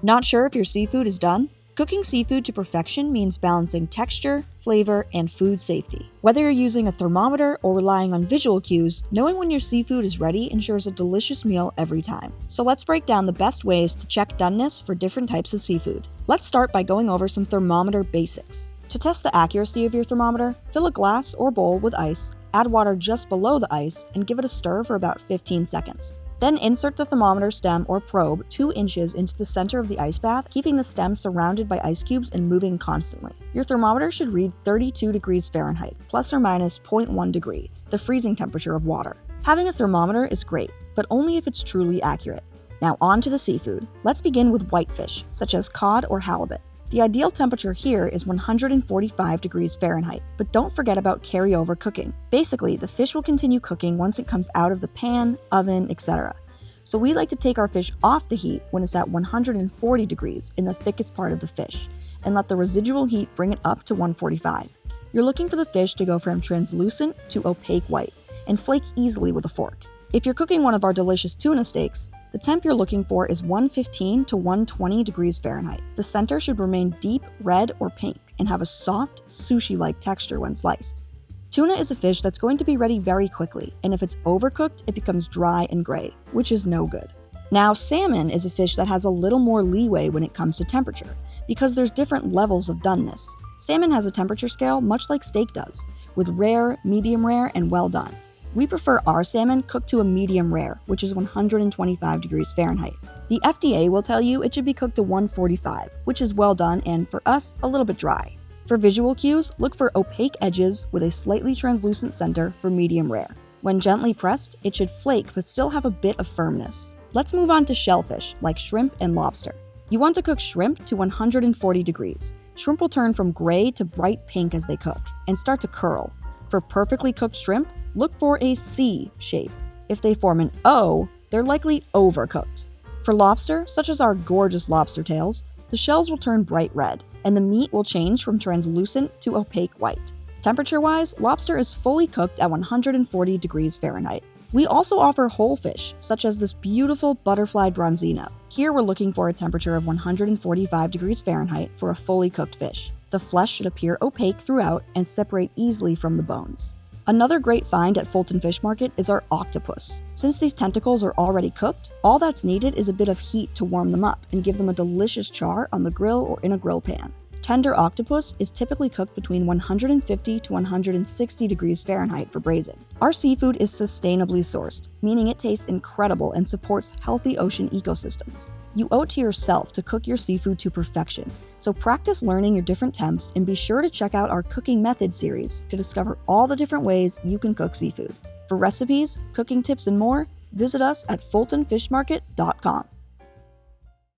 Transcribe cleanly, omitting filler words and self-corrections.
Not sure if your seafood is done? Cooking seafood to perfection means balancing texture, flavor, and food safety. Whether you're using a thermometer or relying on visual cues, knowing when your seafood is ready ensures a delicious meal every time. So let's break down the best ways to check doneness for different types of seafood. Let's start by going over some thermometer basics. To test the accuracy of your thermometer, fill a glass or bowl with ice, add water just below the ice, and give it a stir for about 15 seconds. Then insert the thermometer stem or probe 2 inches into the center of the ice bath, keeping the stem surrounded by ice cubes and moving constantly. Your thermometer should read 32 degrees Fahrenheit, plus or minus 0.1 degree, the freezing temperature of water. Having a thermometer is great, but only if it's truly accurate. Now on to the seafood. Let's begin with whitefish, such as cod or halibut. The ideal temperature here is 145 degrees Fahrenheit, but don't forget about carryover cooking. Basically, the fish will continue cooking once it comes out of the pan, oven, etc. So we like to take our fish off the heat when it's at 140 degrees in the thickest part of the fish, and let the residual heat bring it up to 145. You're looking for the fish to go from translucent to opaque white, and flake easily with a fork. If you're cooking one of our delicious tuna steaks, the temp you're looking for is 115 to 120 degrees Fahrenheit. The center should remain deep red or pink and have a soft, sushi-like texture when sliced. Tuna is a fish that's going to be ready very quickly, and if it's overcooked, it becomes dry and gray, which is no good. Now, salmon is a fish that has a little more leeway when it comes to temperature, because there's different levels of doneness. Salmon has a temperature scale much like steak does, with rare, medium rare, and well done. We prefer our salmon cooked to a medium rare, which is 125 degrees Fahrenheit. The FDA will tell you it should be cooked to 145, which is well done and, for us, a little bit dry. For visual cues, look for opaque edges with a slightly translucent center for medium rare. When gently pressed, it should flake but still have a bit of firmness. Let's move on to shellfish, like shrimp and lobster. You want to cook shrimp to 140 degrees. Shrimp will turn from gray to bright pink as they cook, and start to curl. For perfectly cooked shrimp, look for a C shape. If they form an O, they're likely overcooked. For lobster, such as our gorgeous lobster tails, the shells will turn bright red, and the meat will change from translucent to opaque white. Temperature-wise, lobster is fully cooked at 140 degrees Fahrenheit. We also offer whole fish, such as this beautiful butterflied bronzino. Here we're looking for a temperature of 145 degrees Fahrenheit for a fully cooked fish. The flesh should appear opaque throughout and separate easily from the bones. Another great find at Fulton Fish Market is our octopus. Since these tentacles are already cooked, all that's needed is a bit of heat to warm them up and give them a delicious char on the grill or in a grill pan. Tender octopus is typically cooked between 150 to 160 degrees Fahrenheit for braising. Our seafood is sustainably sourced, meaning it tastes incredible and supports healthy ocean ecosystems. You owe it to yourself to cook your seafood to perfection, so practice learning your different temps and be sure to check out our Cooking Method series to discover all the different ways you can cook seafood. For recipes, cooking tips, and more, visit us at fultonfishmarket.com.